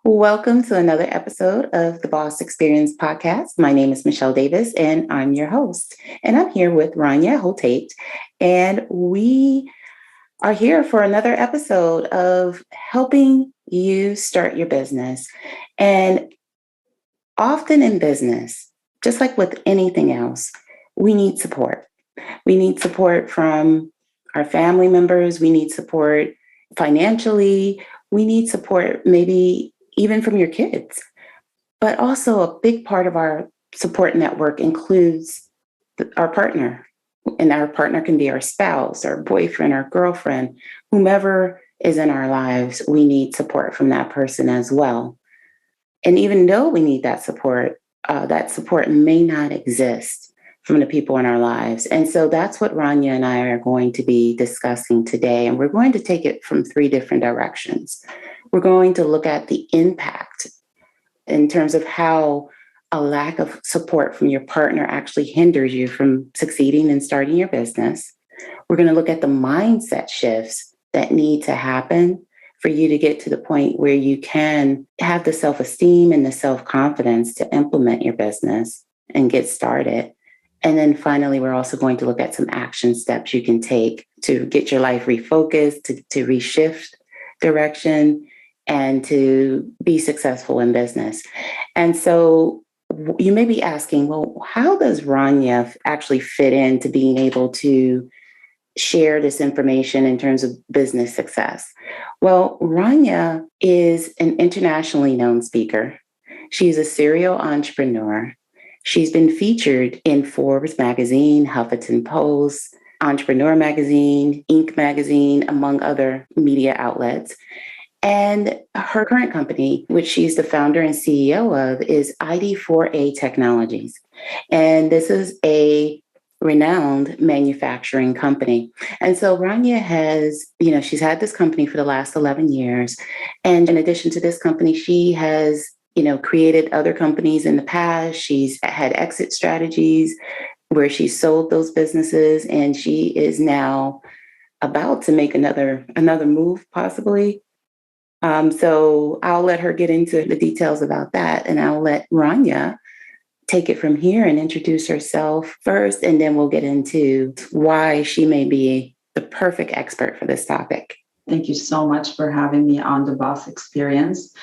Welcome to another episode of the Boss Experience podcast. My name is Michele Davis, and I'm your host. And I'm here with Rania Hotate, and we are here for another episode of helping you start your business. And often in business, just like with anything else, we need support. We need support from our family members. We need support financially. We need support maybe even from your kids. But also, a big part of our support network includes our partner. And our partner can be our spouse, our boyfriend, our girlfriend, whomever is in our lives. We need support from that person as well. And even though we need that support may not exist from the people in our lives. And so that's what Rania and I are going to be discussing today. And we're going to take it from three different directions. We're going to look at the impact in terms of how a lack of support from your partner actually hinders you from succeeding and starting your business. We're going to look at the mindset shifts that need to happen for you to get to the point where you can have the self-esteem and the self-confidence to implement your business and get started. And then finally, we're also going to look at some action steps you can take to get your life refocused, to reshift direction, and to be successful in business. And so you may be asking, well, how does Rania actually fit into being able to share this information in terms of business success? Well, Rania is an internationally known speaker. She's a serial entrepreneur. She's been featured in Forbes magazine, Huffington Post, Entrepreneur magazine, Inc. magazine, among other media outlets. And her current company, which she's the founder and CEO of, is ID4A Technologies. And this is a renowned manufacturing company. And so Rania has, she's had this company for the last 11 years. And in addition to this company, she has, created other companies in the past. She's had exit strategies where she sold those businesses, and she is now about to make another move, possibly. So I'll let her get into the details about that, and I'll let Rania take it from here and introduce herself first, and then we'll get into why she may be the perfect expert for this topic. Thank you so much for having me on the Boss Experience.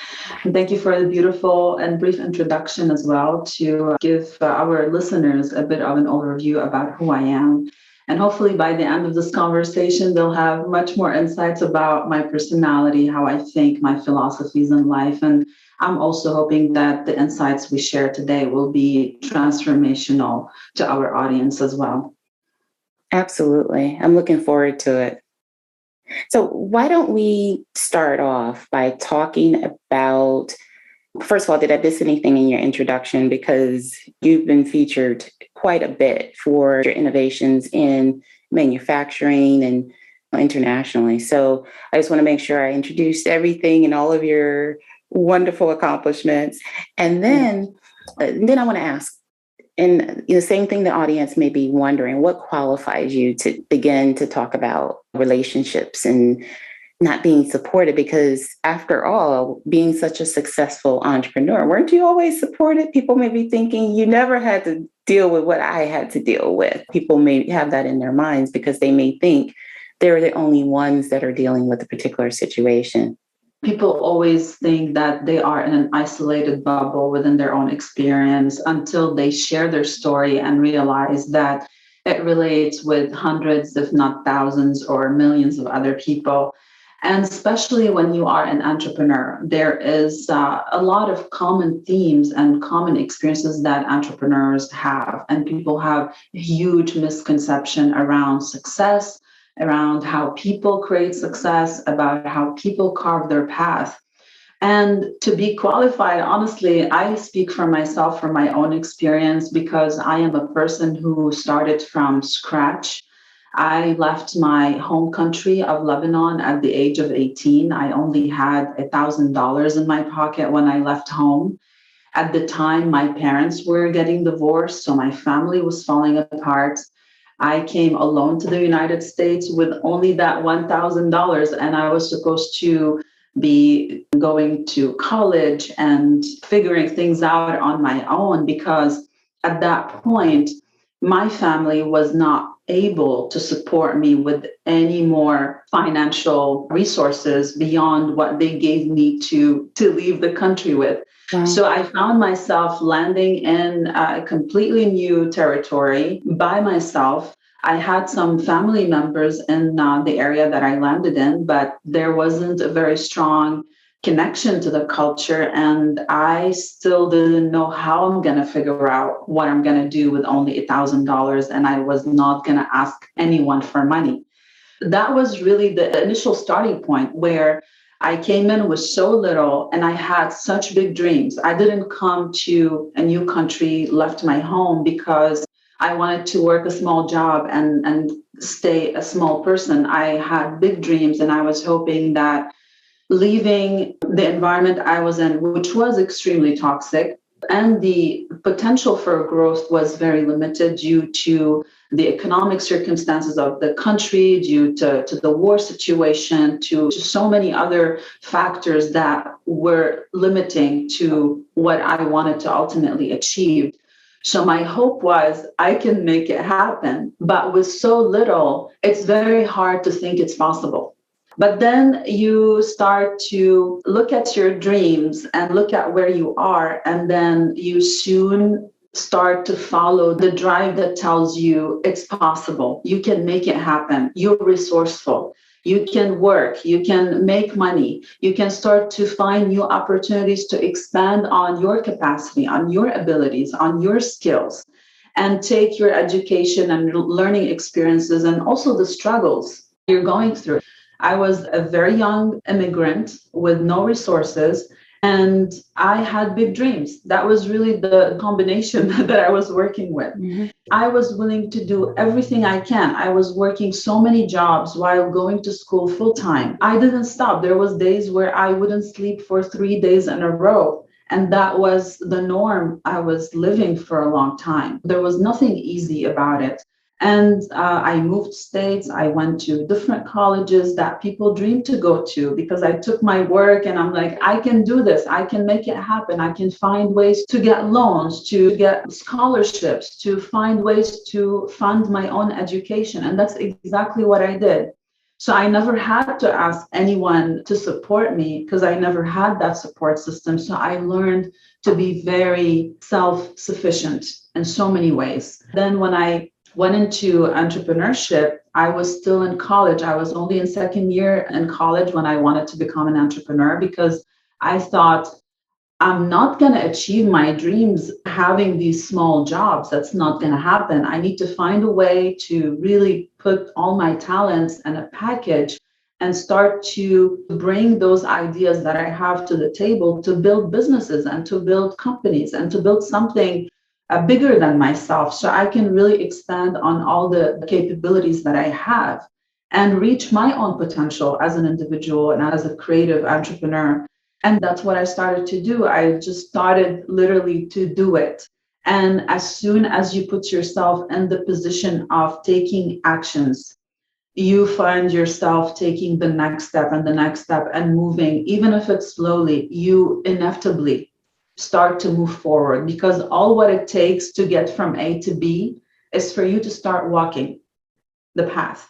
And thank you for the beautiful and brief introduction as well to give our listeners a bit of an overview about who I am. And hopefully by the end of this conversation, they'll have much more insights about my personality, how I think, my philosophies in life. And I'm also hoping that the insights we share today will be transformational to our audience as well. Absolutely. I'm looking forward to it. So why don't we start off by talking about, first of all, did I miss anything in your introduction? Because you've been featured quite a bit for your innovations in manufacturing and internationally. So I just want to make sure I introduced everything and all of your wonderful accomplishments. And then I want to ask, and the same thing the audience may be wondering, what qualifies you to begin to talk about relationships and not being supported? Because after all, being such a successful entrepreneur, weren't you always supported? People may be thinking you never had to deal with what I had to deal with. People may have that in their minds because they may think they're the only ones that are dealing with a particular situation. People always think that they are in an isolated bubble within their own experience until they share their story and realize that it relates with hundreds, if not thousands or millions of other people. And especially when you are an entrepreneur, there is a lot of common themes and common experiences that entrepreneurs have. And people have a huge misconception around success, around how people create success, about how people carve their path. And to be qualified, honestly, I speak for myself, from my own experience, because I am a person who started from scratch. I left my home country of Lebanon at the age of 18. I only had $1,000 in my pocket when I left home. At the time, my parents were getting divorced, so my family was falling apart. I came alone to the United States with only that $1,000, and I was supposed to be going to college and figuring things out on my own, because at that point, my family was not able to support me with any more financial resources beyond what they gave me to leave the country with. Wow. So I found myself landing in a completely new territory by myself. I had some family members in the area that I landed in, but there wasn't a very strong connection to the culture. And I still didn't know how I'm going to figure out what I'm going to do with only $1,000. And I was not going to ask anyone for money. That was really the initial starting point where I came in with so little and I had such big dreams. I didn't come to a new country, left my home because I wanted to work a small job and stay a small person. I had big dreams and I was hoping that leaving the environment I was in, which was extremely toxic, and the potential for growth was very limited due to the economic circumstances of the country, due to the war situation, to so many other factors that were limiting to what I wanted to ultimately achieve. So my hope was I can make it happen, but with so little, it's very hard to think it's possible. But then you start to look at your dreams and look at where you are, and then you soon start to follow the drive that tells you it's possible. You can make it happen. You're resourceful. You can work. You can make money. You can start to find new opportunities to expand on your capacity, on your abilities, on your skills, and take your education and learning experiences and also the struggles you're going through. I was a very young immigrant with no resources, and I had big dreams. That was really the combination that I was working with. Mm-hmm. I was willing to do everything I can. I was working so many jobs while going to school full time. I didn't stop. There was days where I wouldn't sleep for 3 days in a row. And that was the norm I was living for a long time. There was nothing easy about it. And I moved states. I went to different colleges that people dream to go to because I took my work and I'm like, I can do this. I can make it happen. I can find ways to get loans, to get scholarships, to find ways to fund my own education. And that's exactly what I did. So I never had to ask anyone to support me because I never had that support system. So I learned to be very self-sufficient in so many ways. Then when I went into entrepreneurship, I was still in college. I was only in second year in college when I wanted to become an entrepreneur because I thought I'm not going to achieve my dreams having these small jobs. That's not going to happen. I need to find a way to really put all my talents in a package and start to bring those ideas that I have to the table to build businesses and to build companies and to build something bigger than myself, so I can really expand on all the capabilities that I have and reach my own potential as an individual and as a creative entrepreneur. And that's what I started to do. I just started literally to do it. And as soon as you put yourself in the position of taking actions, you find yourself taking the next step and the next step and moving, even if it's slowly, you inevitably start to move forward because all what it takes to get from A to B is for you to start walking the path.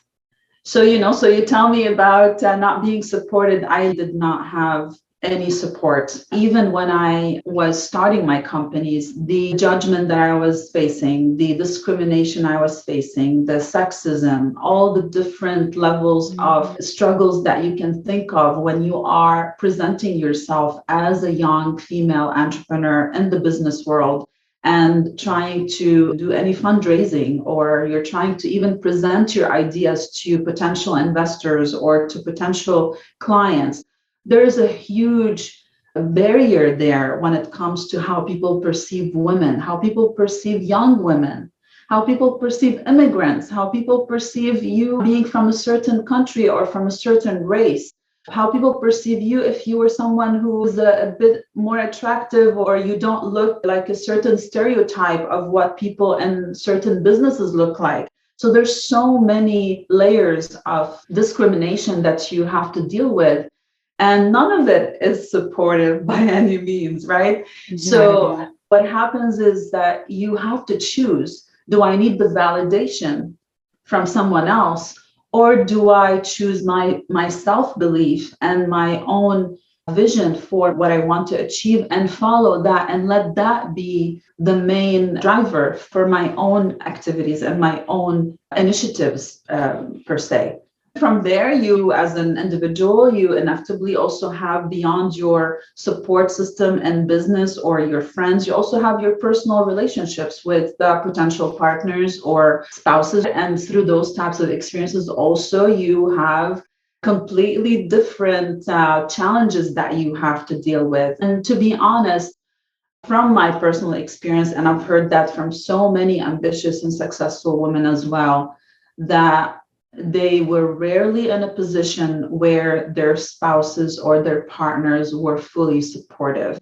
So, so you tell me about not being supported. I did not have any support. Even when I was starting my companies, the judgment that I was facing, the discrimination I was facing, the sexism, all the different levels of struggles that you can think of when you are presenting yourself as a young female entrepreneur in the business world and trying to do any fundraising, or you're trying to even present your ideas to potential investors or to potential clients. There's a huge barrier there when it comes to how people perceive women, how people perceive young women, how people perceive immigrants, how people perceive you being from a certain country or from a certain race, how people perceive you if you were someone who's a bit more attractive or you don't look like a certain stereotype of what people in certain businesses look like. So there's so many layers of discrimination that you have to deal with. And none of it is supportive by any means, right? Not at So all. what happens is that you have to choose, do I need the validation from someone else, or do I choose my self-belief and my own vision for what I want to achieve and follow that and let that be the main driver for my own activities and my own initiatives, per se. From there, you as an individual, you inevitably also have, beyond your support system and business or your friends, you also have your personal relationships with potential partners or spouses. And through those types of experiences, also, you have completely different challenges that you have to deal with. And to be honest, from my personal experience, and I've heard that from so many ambitious and successful women as well, that they were rarely in a position where their spouses or their partners were fully supportive.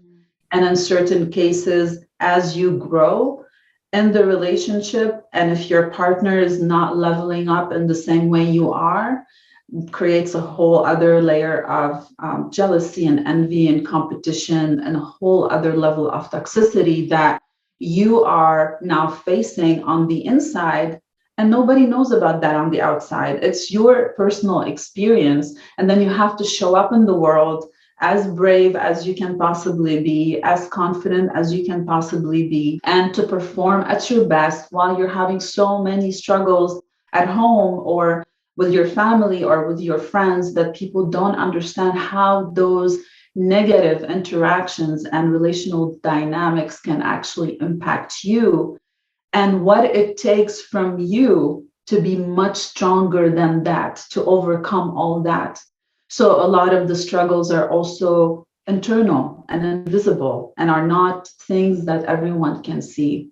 And in certain cases, as you grow in the relationship, and if your partner is not leveling up in the same way you are, creates a whole other layer of jealousy and envy and competition and a whole other level of toxicity that you are now facing on the inside, and nobody knows about that on the outside. It's your personal experience, and then you have to show up in the world as brave as you can possibly be, as confident as you can possibly be, and to perform at your best while you're having so many struggles at home or with your family or with your friends, that people don't understand how those negative interactions and relational dynamics can actually impact you, and what it takes from you to be much stronger than that, to overcome all that. So a lot of the struggles are also internal and invisible and are not things that everyone can see.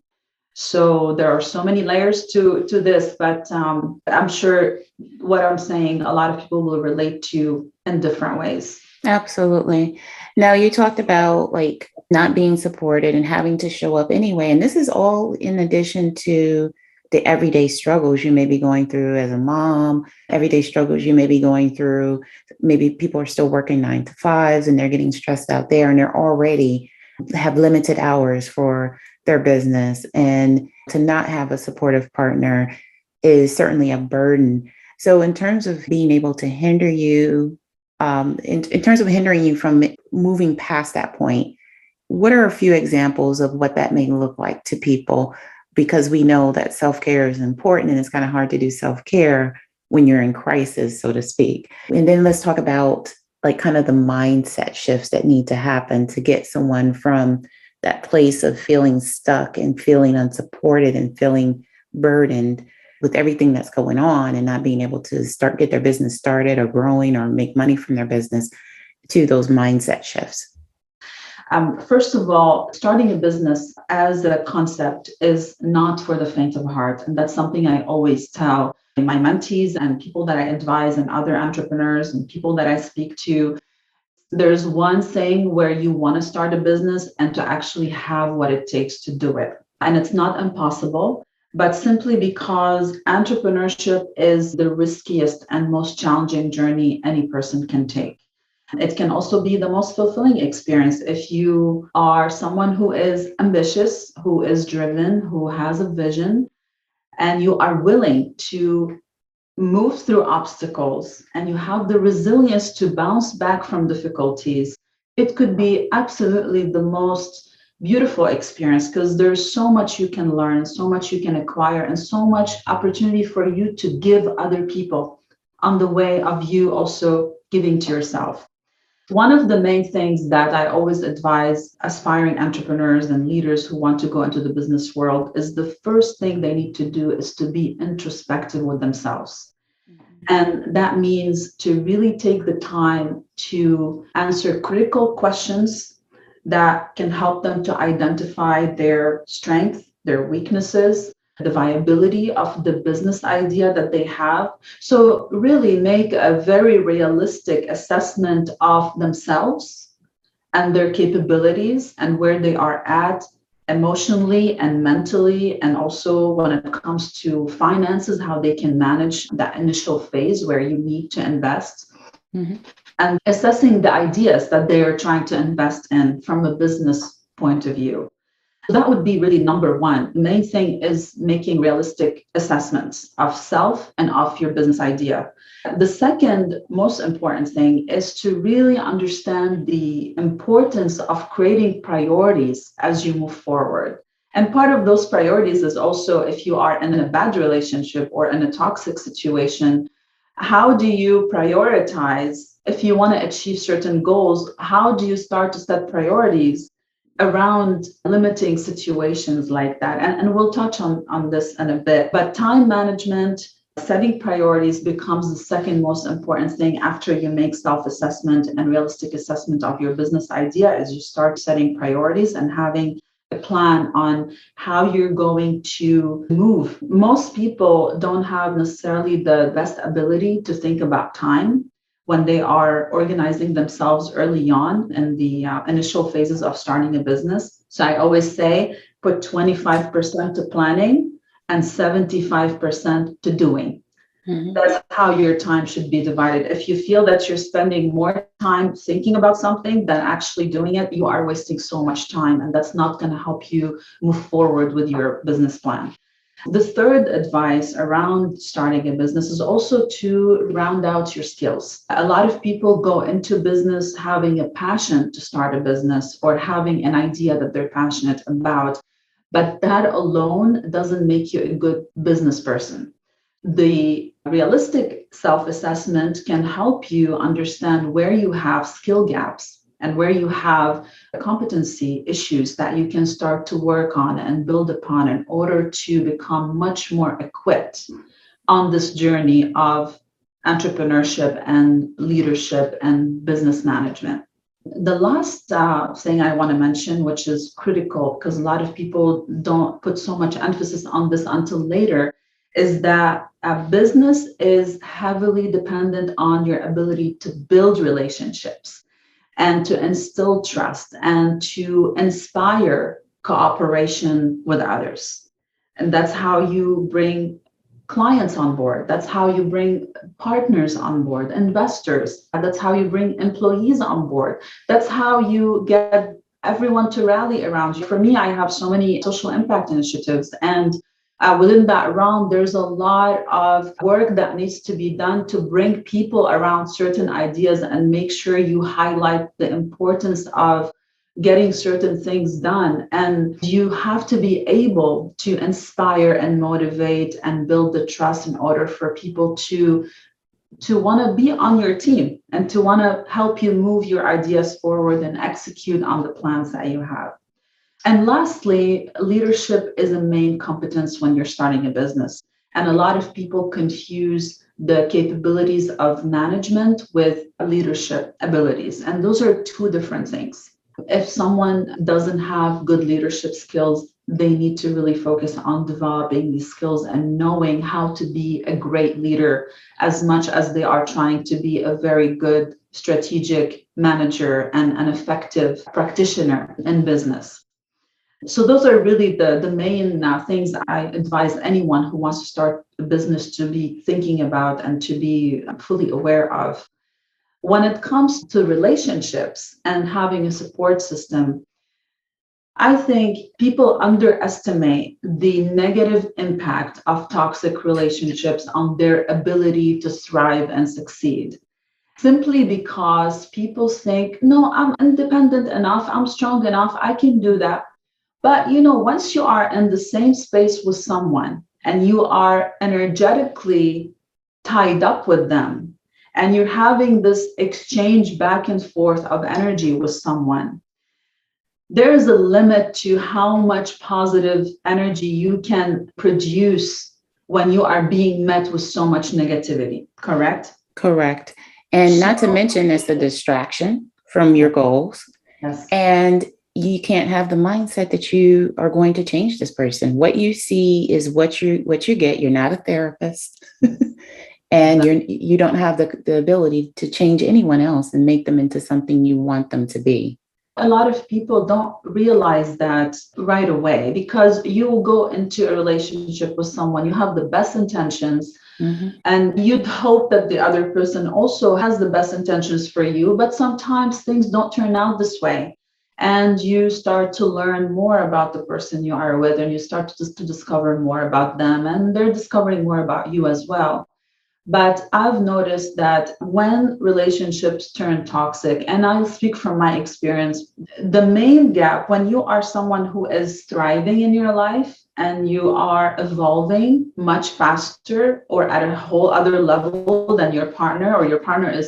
So there are so many layers to this, but I'm sure what I'm saying, a lot of people will relate to in different ways. Absolutely. Now, you talked about like not being supported and having to show up anyway. And this is all in addition to the everyday struggles you may be going through as a mom, everyday struggles you may be going through. Maybe people are still working 9 to 5s and they're getting stressed out there and they're already have limited hours for their business. And to not have a supportive partner is certainly a burden. So, in terms of being able to hinder you, in terms of hindering you from moving past that point, what are a few examples of what that may look like to people? Because we know that self-care is important and it's kind of hard to do self-care when you're in crisis, so to speak. And then let's talk about like kind of the mindset shifts that need to happen to get someone from that place of feeling stuck and feeling unsupported and feeling burdened with everything that's going on and not being able to get their business started or growing or make money from their business, to those mindset shifts. First of all, starting a business as a concept is not for the faint of heart. And that's something I always tell my mentees and people that I advise and other entrepreneurs and people that I speak to. There's one thing where you want to start a business and to actually have what it takes to do it. And it's not impossible, but simply because entrepreneurship is the riskiest and most challenging journey any person can take. It can also be the most fulfilling experience if you are someone who is ambitious, who is driven, who has a vision, and you are willing to move through obstacles and you have the resilience to bounce back from difficulties. It could be absolutely the most beautiful experience because there's so much you can learn, so much you can acquire, and so much opportunity for you to give other people on the way of you also giving to yourself. One of the main things that I always advise aspiring entrepreneurs and leaders who want to go into the business world is the first thing they need to do is to be introspective with themselves. And that means to really take the time to answer critical questions that can help them to identify their strengths, their weaknesses, the viability of the business idea that they have. So, really make a very realistic assessment of themselves and their capabilities and where they are at emotionally and mentally, and also when it comes to finances, how they can manage that initial phase where you need to invest. Mhm. and assessing the ideas that they are trying to invest in from a business point of view. That would be really number one. The main thing is making realistic assessments of self and of your business idea. The second most important thing is to really understand the importance of creating priorities as you move forward. And part of those priorities is also if you are in a bad relationship or in a toxic situation, how do you prioritize? If you want to achieve certain goals, how do you start to set priorities around limiting situations like that? And we'll touch on this in a bit. But time management, setting priorities becomes the second most important thing after you make self-assessment and realistic assessment of your business idea, as you start setting priorities and having a plan on how you're going to move. Most people don't have necessarily the best ability to think about time when they are organizing themselves early on in the initial phases of starting a business. So I always say put 25% to planning and 75% to doing. Mhm. That's how your time should be divided. If you feel that you're spending more time thinking about something than actually doing it, you are wasting so much time, and that's not going to help you move forward with your business plan. The third advice around starting a business is also to round out your skills. A lot of people go into business having a passion to start a business or having an idea that they're passionate about, but that alone doesn't make you a good business person. The realistic self assessment can help you understand where you have skill gaps and where you have competency issues that you can start to work on and build upon in order to become much more equipped on this journey of entrepreneurship and leadership and business management. The last thing I want to mention, which is critical because a lot of people don't put so much emphasis on this until later, is that a business is heavily dependent on your ability to build relationships and to instill trust and to inspire cooperation with others. And that's how you bring clients on board. That's how you bring partners on board, investors. That's how you bring employees on board. That's how you get everyone to rally around you. For me, I have so many social impact initiatives, and within that realm, there's a lot of work that needs to be done to bring people around certain ideas and make sure you highlight the importance of getting certain things done. And you have to be able to inspire and motivate and build the trust in order for people to want to be on your team and to want to help you move your ideas forward and execute on the plans that you have. And lastly, leadership is a main competence when you're starting a business. And a lot of people confuse the capabilities of management with leadership abilities. And those are two different things. If someone doesn't have good leadership skills, they need to really focus on developing these skills and knowing how to be a great leader as much as they are trying to be a very good strategic manager and an effective practitioner in business. So those are really the main things I advise anyone who wants to start a business to be thinking about and to be fully aware of. When it comes to relationships and having a support system, I think people underestimate the negative impact of toxic relationships on their ability to thrive and succeed. Simply because people think, no, I'm independent enough, I'm strong enough, I can do that. But once you are in the same space with someone and you are energetically tied up with them and you're having this exchange back and forth of energy with someone, there is a limit to how much positive energy you can produce when you are being met with so much negativity, correct? Correct. And not to mention, it's a distraction from your goals. Yes. And you can't have the mindset that you are going to change this person. What you see is what you get. You're not a therapist. And you don't have the ability to change anyone else and make them into something you want them to be. A lot of people don't realize that right away because you will go into a relationship with someone, you have the best intentions, Mhm. And you'd hope that the other person also has the best intentions for you, but sometimes things don't turn out this way. And you start to learn more about the person you are with, and you start to discover more about them, and they're discovering more about you as well. But I've noticed that when relationships turn toxic, and I'll speak from my experience, the main gap when you are someone who is thriving in your life and you are evolving much faster or at a whole other level than your partner, or your partner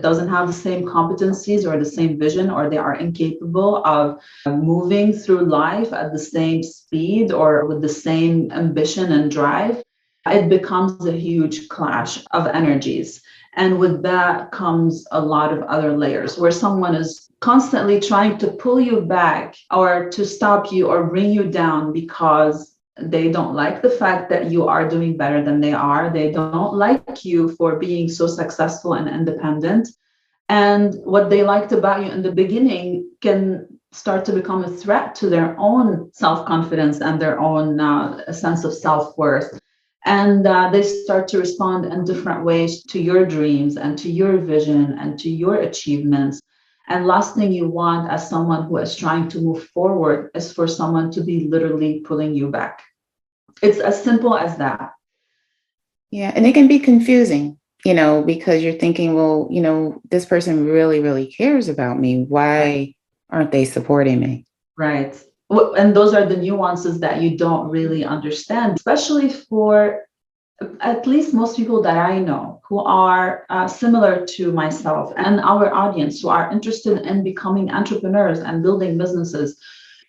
doesn't have the same competencies or the same vision, or they are incapable of moving through life at the same speed or with the same ambition and drive, it becomes a huge clash of energies. And with that comes a lot of other layers where someone is constantly trying to pull you back or to stop you or bring you down because they don't like the fact that you are doing better than they are. They don't like you for being so successful and independent. And what they liked about you in the beginning can start to become a threat to their own self confidence and their own sense of self worth. And they start to respond in different ways to your dreams and to your vision and to your achievements. And last thing you want as someone who is trying to move forward is for someone to be literally pulling you back. It's as simple as that. Yeah. And it can be confusing, because you're thinking, well, this person really, really cares about me. Why aren't they supporting me? Right. And those are the nuances that you don't really understand, especially for at least most people that I know who are similar to myself and our audience who are interested in becoming entrepreneurs and building businesses.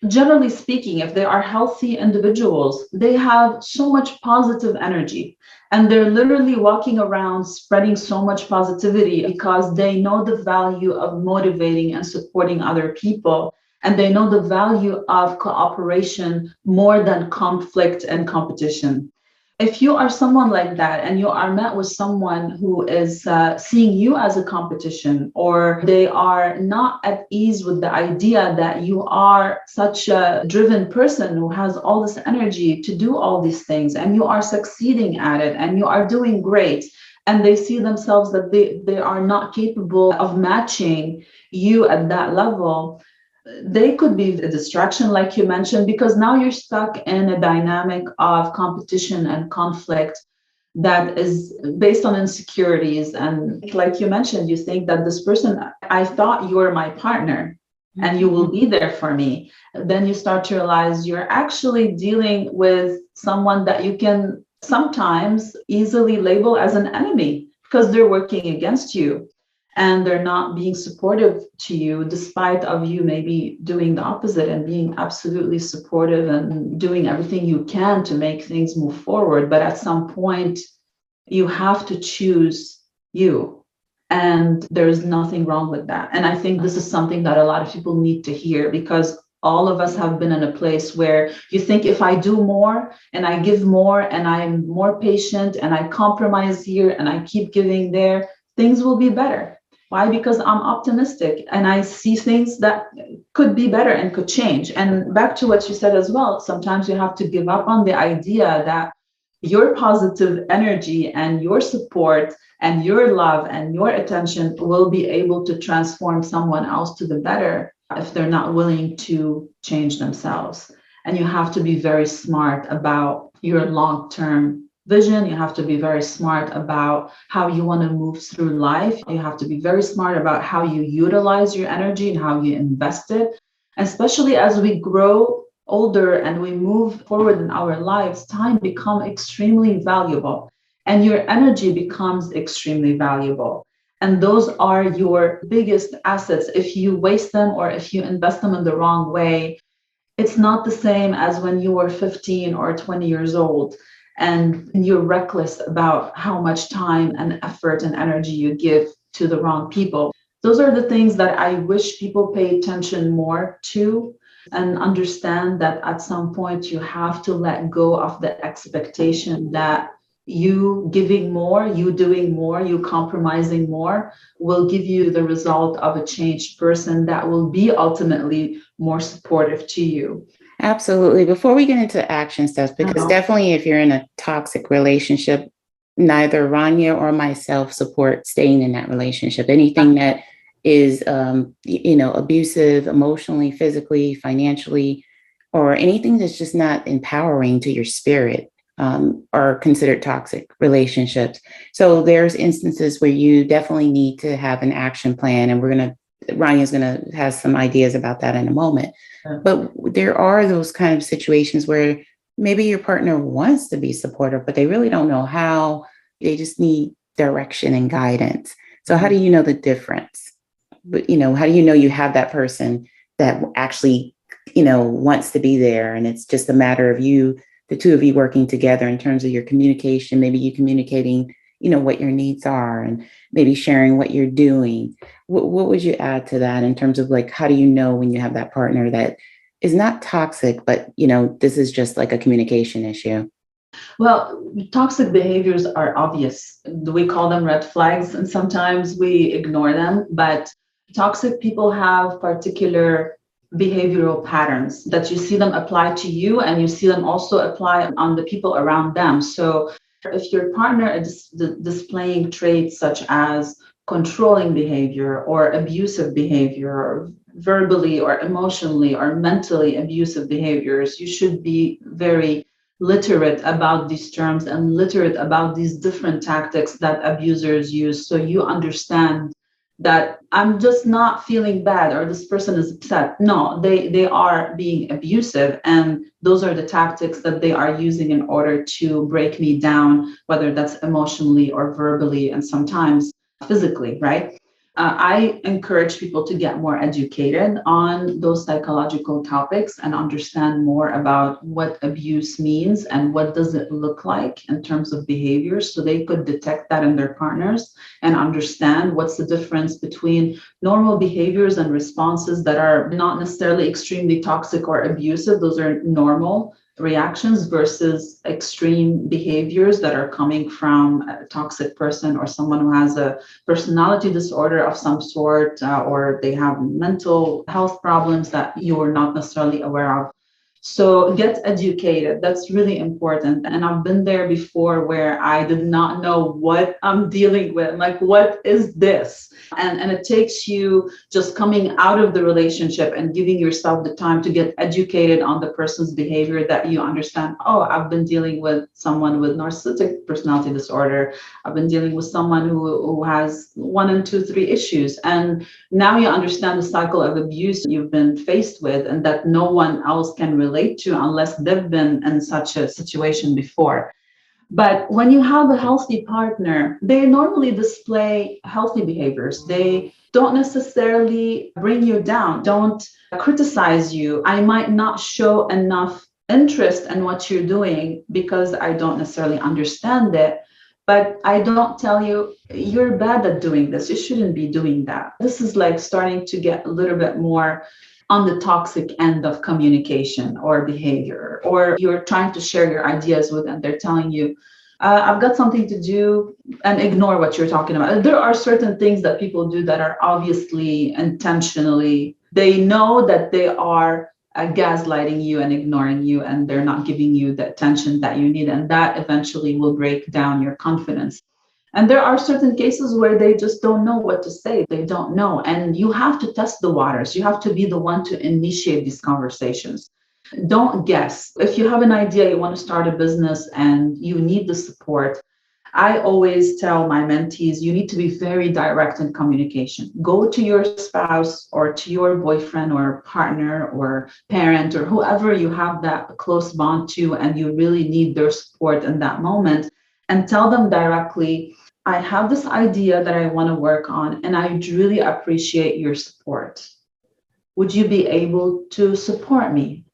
Generally speaking, if they are healthy individuals, they have so much positive energy and they're literally walking around spreading so much positivity because they know the value of motivating and supporting other people. And they know the value of cooperation more than conflict and competition. If you are someone like that and you are met with someone who is seeing you as a competition, or they are not at ease with the idea that you are such a driven person who has all this energy to do all these things and you are succeeding at it and you are doing great, and they see themselves that they are not capable of matching you at that level, they could be a distraction, like you mentioned, because now you're stuck in a dynamic of competition and conflict that is based on insecurities. And like you mentioned, you think that this person, I thought you were my partner and you will be there for me. Then you start to realize you're actually dealing with someone that you can sometimes easily label as an enemy because they're working against you and they're not being supportive to you despite of you maybe doing the opposite and being absolutely supportive and doing everything you can to make things move forward. But at some point you have to choose you, and there's nothing wrong with that. And I think this is something that a lot of people need to hear, because all of us have been in a place where you think if I do more and I give more and I'm more patient and I compromise here and I keep giving there, things will be better. Why? Because I'm optimistic and I see things that could be better and could change. And back to what you said as well, sometimes you have to give up on the idea that your positive energy and your support and your love and your attention will be able to transform someone else to the better if they're not willing to change themselves. And you have to be very smart about your long-term vision. You have to be very smart about how you want to move through life. You have to be very smart about how you utilize your energy and how you invest it. Especially as we grow older and we move forward in our lives, time becomes extremely valuable and your energy becomes extremely valuable. And those are your biggest assets. If you waste them or if you invest them in the wrong way, it's not the same as when you were 15 or 20 years old and you're reckless about how much time and effort and energy you give to the wrong people. Those are the things that I wish people pay attention more to and understand that at some point you have to let go of the expectation that you giving more, you doing more, you compromising more will give you the result of a changed person that will be ultimately more supportive to you. Absolutely. Before we get into action steps, because Uh-huh. definitely if you're in a toxic relationship, neither Rania or myself support staying in that relationship. Anything that is, abusive emotionally, physically, financially, or anything that's just not empowering to your spirit, are considered toxic relationships. So there's instances where you definitely need to have an action plan, and Ryan's gonna have some ideas about that in a moment. But there are those kind of situations where maybe your partner wants to be supportive, but they really don't know how. They just need direction and guidance. So how do you know the difference? But how do you know you have that person that actually, wants to be there, and it's just a matter of the two of you working together in terms of your communication, maybe you communicating, what your needs are, and maybe sharing what you're doing. What would you add to that in terms of like, how do you know when you have that partner that is not toxic, but this is just like a communication issue? Well, toxic behaviors are obvious. We call them red flags, and sometimes we ignore them. But toxic people have particular behavioral patterns that you see them apply to you, and you see them also apply on the people around them. So if your partner is displaying traits such as controlling behavior or abusive behavior, or verbally or emotionally or mentally abusive behaviors, you should be very literate about these terms and literate about these different tactics that abusers use, so you understand that I'm just not feeling bad or this person is upset. No, they are being abusive, and those are the tactics that they are using in order to break me down, whether that's emotionally or verbally and sometimes physically, right? I encourage people to get more educated on those psychological topics and understand more about what abuse means and what does it look like in terms of behaviors, so they could detect that in their partners and understand what's the difference between normal behaviors and responses that are not necessarily extremely toxic or abusive. Those are normal reactions versus extreme behaviors that are coming from a toxic person or someone who has a personality disorder of some sort, or they have mental health problems that you're not necessarily aware of. So get educated. That's really important. And I've been there before where I did not know what I'm dealing with. Like, what is this? And it takes you just coming out of the relationship and giving yourself the time to get educated on the person's behavior, that you understand, oh, I've been dealing with someone with narcissistic personality disorder. I've been dealing with someone who has one and two, three issues. And now you understand the cycle of abuse you've been faced with, and that no one else can relate to unless they've been in such a situation before. But when you have a healthy partner, they normally display healthy behaviors. They don't necessarily bring you down, don't criticize you. I might not show enough interest in what you're doing because I don't necessarily understand it. But I don't tell you, you're bad at doing this. You shouldn't be doing that. This is like starting to get a little bit more on the toxic end of communication or behavior, or you're trying to share your ideas with, and they're telling you, I've got something to do, and ignore what you're talking about. There are certain things that people do that are obviously intentionally, they know that they are gaslighting you and ignoring you, and they're not giving you the attention that you need. And that eventually will break down your confidence. And there are certain cases where they just don't know what to say. They don't know. And you have to test the waters. You have to be the one to initiate these conversations. Don't guess. If you have an idea, you want to start a business and you need the support, I always tell my mentees, you need to be very direct in communication. Go to your spouse or to your boyfriend or partner or parent or whoever you have that close bond to, and you really need their support in that moment, and tell them directly, I have this idea that I want to work on, and I really appreciate your support. Would you be able to support me?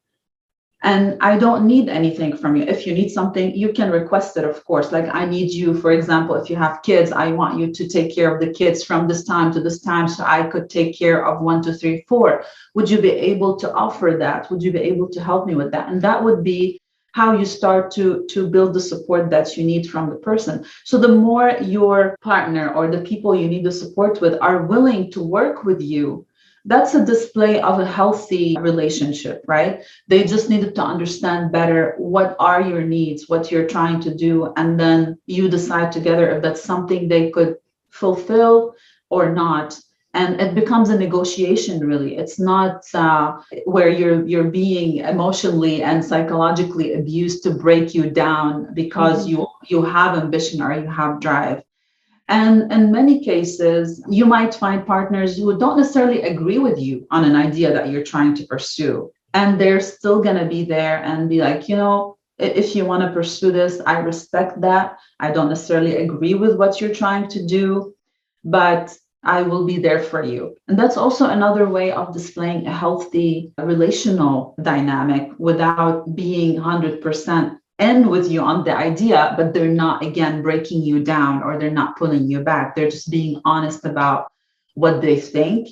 And I don't need anything from you. If you need something, you can request it, of course. Like, I need you, for example, if you have kids, I want you to take care of the kids from this time to this time so I could take care of one, two, three, four. Would you be able to offer that? Would you be able to help me with that? And that would be how you start to build the support that you need from the person. So the more your partner or the people you need the support with are willing to work with you, That's a display of a healthy relationship, right? They just needed to understand better what are your needs, what you're trying to do, and then you decide together if that's something they could fulfill or not. And it becomes a negotiation, really. It's not where you're being emotionally and psychologically abused to break you down because Mhm. you have ambition or you have drive. And in many cases, you might find partners who don't necessarily agree with you on an idea that you're trying to pursue. And they're still going to be there and be like, if you want to pursue this, I respect that. I don't necessarily agree with what you're trying to do, but I will be there for you. And that's also another way of displaying a healthy relational dynamic without being 100% in with you on the idea, but they're not, again, breaking you down or they're not pulling you back. They're just being honest about what they think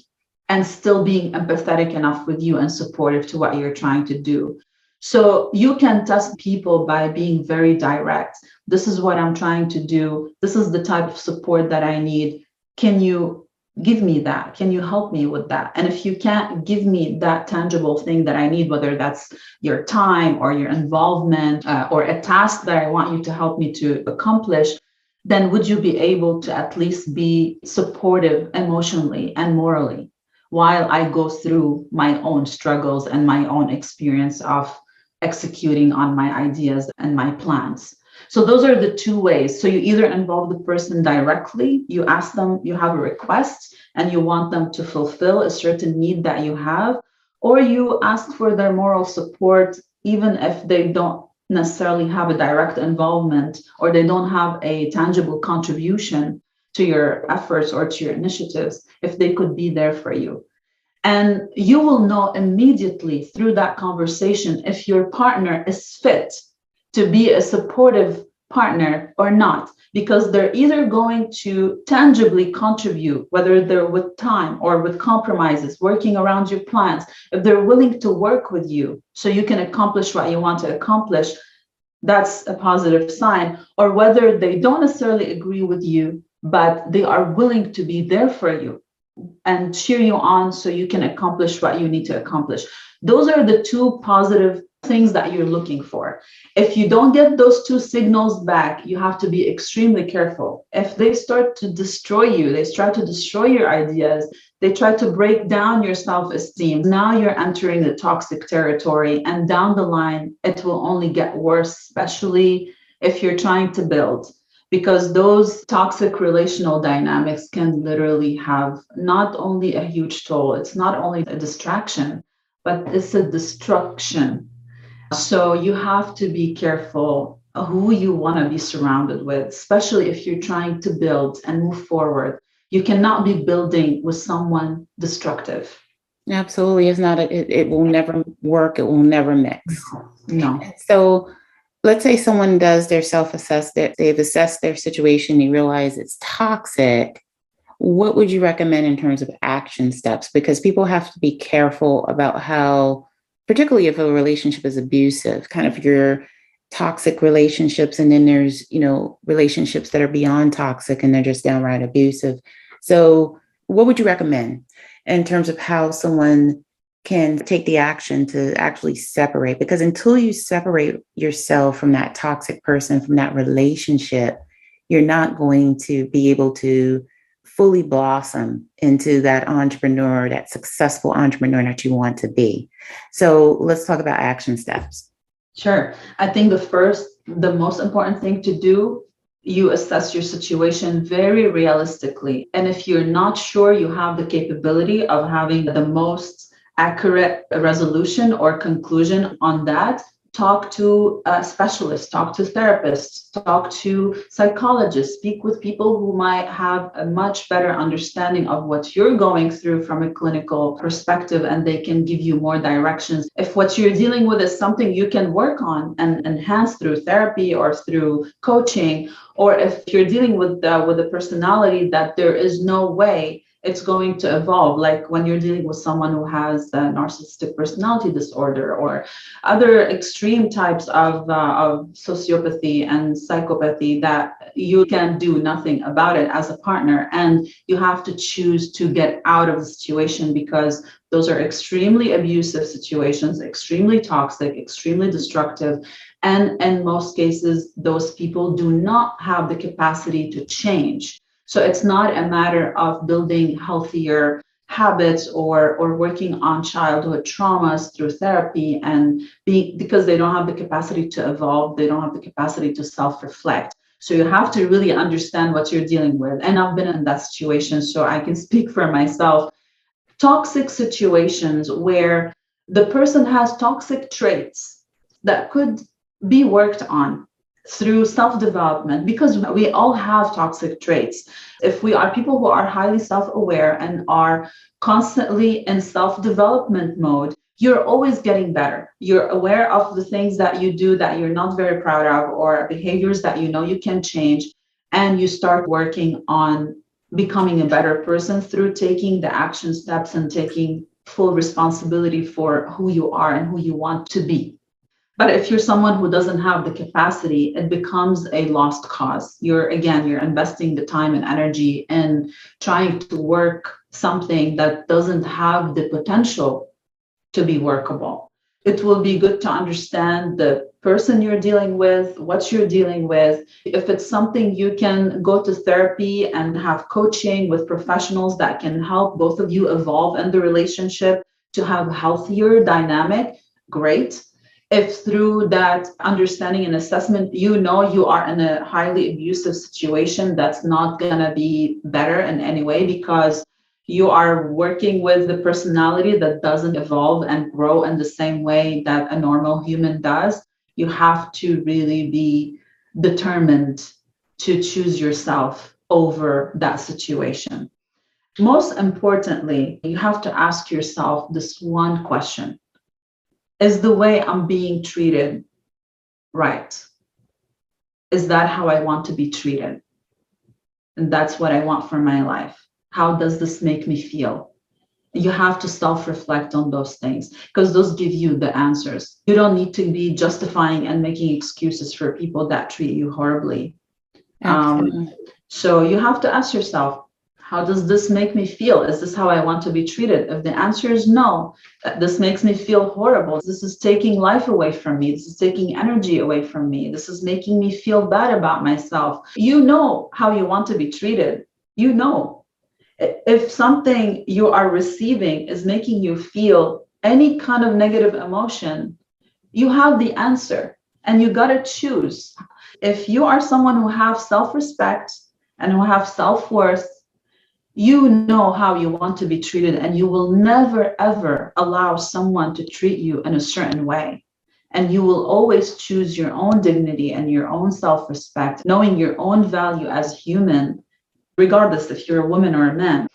and still being empathetic enough with you and supportive to what you're trying to do. So you can test people by being very direct. This is what I'm trying to do. This is the type of support that I need. Can you give me that? Can you help me with that? And if you can't give me that tangible thing that I need, whether that's your time or your involvement or a task that I want you to help me to accomplish, then would you be able to at least be supportive emotionally and morally while I go through my own struggles and my own experience of executing on my ideas and my plans? So those are the two ways. So you either involve the person directly, you ask them, you have a request and you want them to fulfill a certain need that you have, or you ask for their moral support, even if they don't necessarily have a direct involvement or they don't have a tangible contribution to your efforts or to your initiatives, if they could be there for you. And you will know immediately through that conversation if your partner is fit to be a supportive partner or not, because they're either going to tangibly contribute, whether they're with time or with compromises, working around your plans, if they're willing to work with you so you can accomplish what you want to accomplish, that's a positive sign, or whether they don't necessarily agree with you, but they are willing to be there for you and cheer you on so you can accomplish what you need to accomplish. Those are the two positive things that you're looking for. If you don't get those two signals back, you have to be extremely careful. If they start to destroy you, they start to destroy your ideas, they try to break down your self-esteem, now you're entering the toxic territory, and down the line, it will only get worse, especially if you're trying to build, because those toxic relational dynamics can literally have not only a huge toll, it's not only a distraction, but it's a destruction. So you have to be careful who you want to be surrounded with, especially if you're trying to build and move forward. You cannot be building with someone destructive. Absolutely. It's not, it will never work. It will never mix. No. So let's say someone does their self-assess, that they've assessed their situation, they realize it's toxic. What would you recommend in terms of action steps? Because people have to be careful about how, particularly if a relationship is abusive, kind of your toxic relationships, and then there's, relationships that are beyond toxic and they're just downright abusive. So what would you recommend in terms of how someone can take the action to actually separate? Because until you separate yourself from that toxic person, from that relationship, you're not going to be able to fully blossom into that entrepreneur, that successful entrepreneur that you want to be. So let's talk about action steps. Sure. I think the most important thing to do, you assess your situation very realistically. And if you're not sure you have the capability of having the most accurate resolution or conclusion on that, talk to specialists, talk to therapists, talk to psychologists, speak with people who might have a much better understanding of what you're going through from a clinical perspective, and they can give you more directions. If what you're dealing with is something you can work on and enhance through therapy or through coaching, or if you're dealing with a personality that there is no way It's going to evolve. Like when you're dealing with someone who has a narcissistic personality disorder or other extreme types of sociopathy and psychopathy, that you can do nothing about it as a partner. And you have to choose to get out of the situation, because those are extremely abusive situations, extremely toxic, extremely destructive. And in most cases, those people do not have the capacity to change. So it's not a matter of building healthier habits or working on childhood traumas through therapy and being, because they don't have the capacity to evolve, they don't have the capacity to self-reflect. So you have to really understand what you're dealing with. And I've been in that situation, so I can speak for myself. Toxic situations where the person has toxic traits that could be worked on through self development, because we all have toxic traits. If we are people who are highly self aware and are constantly in self development mode, you're always getting better. You're aware of the things that you do that you're not very proud of, or behaviors that you know you can change, and you start working on becoming a better person through taking the action steps and taking full responsibility for who you are and who you want to be. But if you're someone who doesn't have the capacity, it becomes a lost cause. You're investing the time and energy in trying to work something that doesn't have the potential to be workable. It will be good to understand the person you're dealing with, what you're dealing with. If it's something you can go to therapy and have coaching with professionals that can help both of you evolve in the relationship to have a healthier dynamic, great. If through that understanding and assessment, you know you are in a highly abusive situation, that's not going to be better in any way, because you are working with the personality that doesn't evolve and grow in the same way that a normal human does. You have to really be determined to choose yourself over that situation. Most importantly, you have to ask yourself this one question: is the way I'm being treated right? Is that how I want to be treated? And that's what I want for my life. How does this make me feel? You have to self-reflect on those things, because those give you the answers. You don't need to be justifying and making excuses for people that treat you horribly. Absolutely. So you have to ask yourself, how does this make me feel? Is this how I want to be treated? If the answer is no, this makes me feel horrible. This is taking life away from me. This is taking energy away from me. This is making me feel bad about myself. You know how you want to be treated. You know, if something you are receiving is making you feel any kind of negative emotion, you have the answer and you got to choose. If you are someone who have self-respect and who have self-worth, you know how you want to be treated, and you will never ever allow someone to treat you in a certain way. And you will always choose your own dignity and your own self-respect, knowing your own value as human, regardless if you're a woman or a man.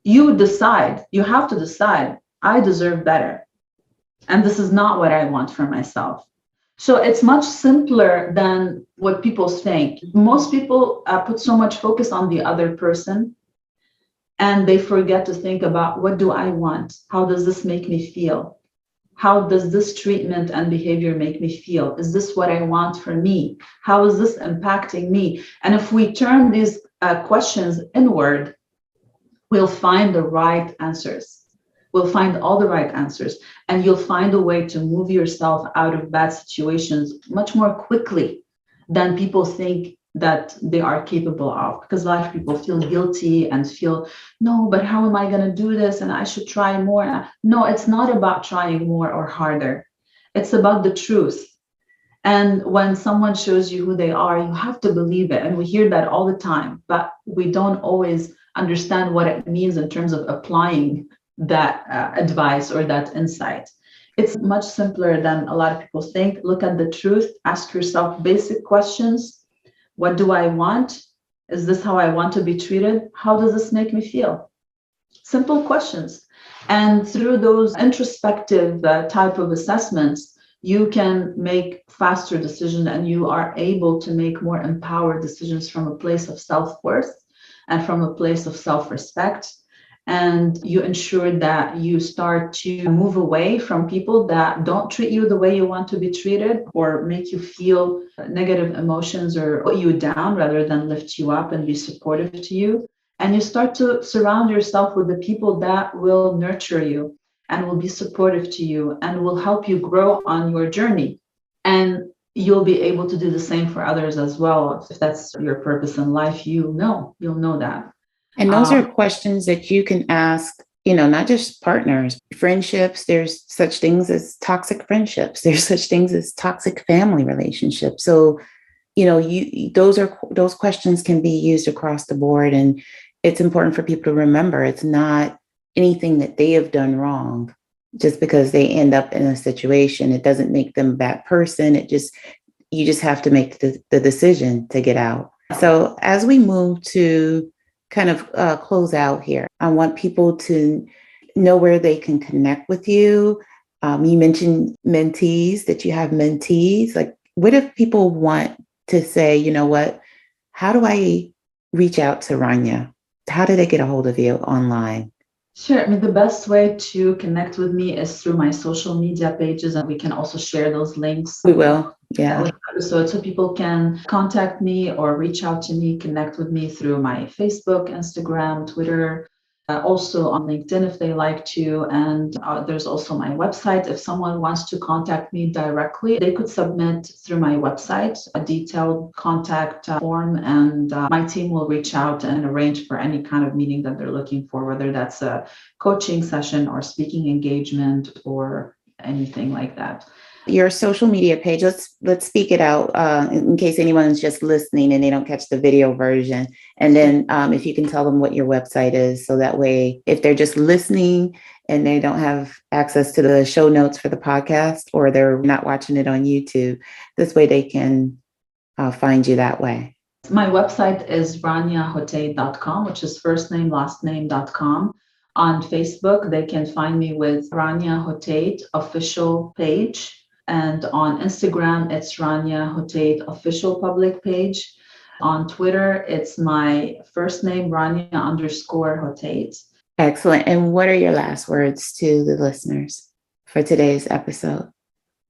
You decide, you have to decide, I deserve better. And this is not what I want for myself. So it's much simpler than what people think. Most people put so much focus on the other person, and they forget to think about, what do I want? How does this make me feel? How does this treatment and behavior make me feel? Is this what I want for me? How is this impacting me? And if we turn these questions inward, we'll find the right answers. We'll find all the right answers, and you'll find a way to move yourself out of bad situations much more quickly than people think that they are capable of. Because a lot of people feel guilty and feel, no, but how am I going to do this? And I should try more. No, it's not about trying more or harder. It's about the truth. And when someone shows you who they are, you have to believe it. And we hear that all the time, but we don't always understand what it means in terms of applying that advice or that insight. It's much simpler than a lot of people think. Look at the truth, ask yourself basic questions. What do I want? Is this how I want to be treated? How does this make me feel? Simple questions. And through those introspective type of assessments, you can make faster decisions, and you are able to make more empowered decisions from a place of self-worth and from a place of self-respect. And you ensure that you start to move away from people that don't treat you the way you want to be treated or make you feel negative emotions or put you down rather than lift you up and be supportive to you. And you start to surround yourself with the people that will nurture you and will be supportive to you and will help you grow on your journey. And you'll be able to do the same for others as well. If that's your purpose in life, you'll know that. And those are Um, questions that you can ask, not just partners, friendships. There's such things as toxic friendships. There's such things as toxic family relationships. So, those questions can be used across the board. And it's important for people to remember it's not anything that they have done wrong. Just because they end up in a situation, it doesn't make them a bad person. You just have to make the decision to get out. So as we move to kind of close out here, I want people to know where they can connect with you. You mentioned mentees, that you have mentees. Like, what if people want to say, you know what, how do I reach out to Rania? How do they get a hold of you online? Sure. I mean, the best way to connect with me is through my social media pages, and we can also share those links We will. Yeah. with episodes so people can contact me or reach out to me, connect with me through my Facebook, Instagram, Twitter, also on LinkedIn if they like to. And there's also my website. If someone wants to contact me directly, they could submit through my website a detailed contact form, and my team will reach out and arrange for any kind of meeting that they're looking for, whether that's a coaching session or speaking engagement or anything like that. Your social media page, let's speak it out in case anyone's just listening and they don't catch the video version. And then if you can tell them what your website is, so that way if they're just listening and they don't have access to the show notes for the podcast, or they're not watching it on YouTube, this way they can find you that way. My website is raniahote.com, which is first name, last name.com. On Facebook, they can find me with Rania Hotate official page. And on Instagram, it's Rania Hotate official public page. On Twitter, it's my first name, Rania underscore Hotate. Excellent. And what are your last words to the listeners for today's episode?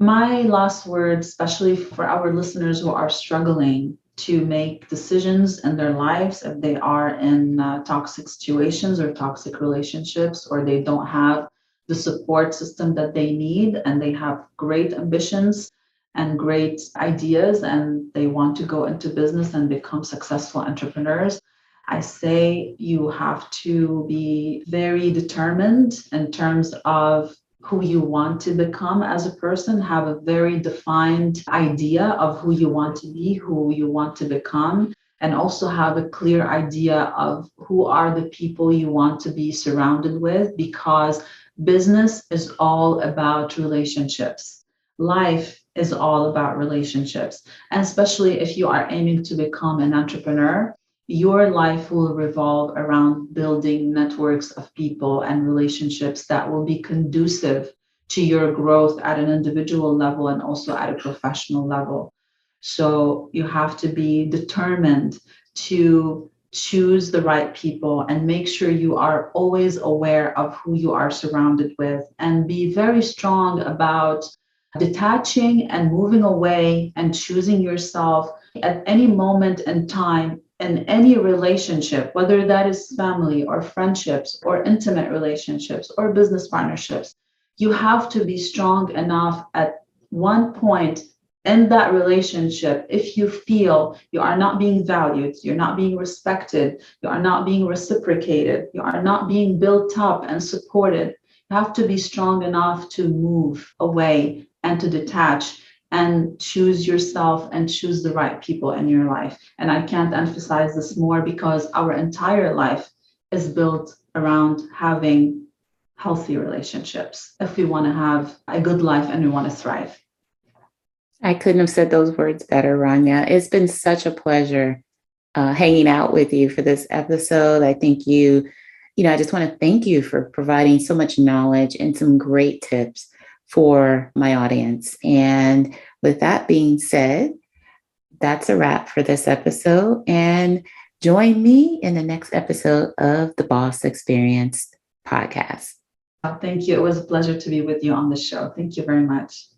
My last words, especially for our listeners who are struggling to make decisions in their lives, if they are in toxic situations or toxic relationships, or they don't have the support system that they need, and they have great ambitions and great ideas, and they want to go into business and become successful entrepreneurs, I say you have to be very determined in terms of who you want to become as a person, have a very defined idea of who you want to be, who you want to become, and also have a clear idea of who are the people you want to be surrounded with, because business is all about relationships. Life is all about relationships. And especially if you are aiming to become an entrepreneur, your life will revolve around building networks of people and relationships that will be conducive to your growth at an individual level and also at a professional level. So you have to be determined to choose the right people and make sure you are always aware of who you are surrounded with, and be very strong about detaching and moving away and choosing yourself at any moment in time in any relationship, whether that is family or friendships or intimate relationships or business partnerships. You have to be strong enough at one point in that relationship. If you feel you are not being valued, you're not being respected, you are not being reciprocated, you are not being built up and supported, you have to be strong enough to move away and to detach and choose yourself and choose the right people in your life. And I can't emphasize this more, because our entire life is built around having healthy relationships if we want to have a good life and we want to thrive. I couldn't have said those words better, Rania. It's been such a pleasure hanging out with you for this episode. I think I just want to thank you for providing so much knowledge and some great tips for my audience. And with that being said, that's a wrap for this episode. And Join me in the next episode of the Boss Experience podcast. Thank you. It was a pleasure to be with you on the show. Thank you very much.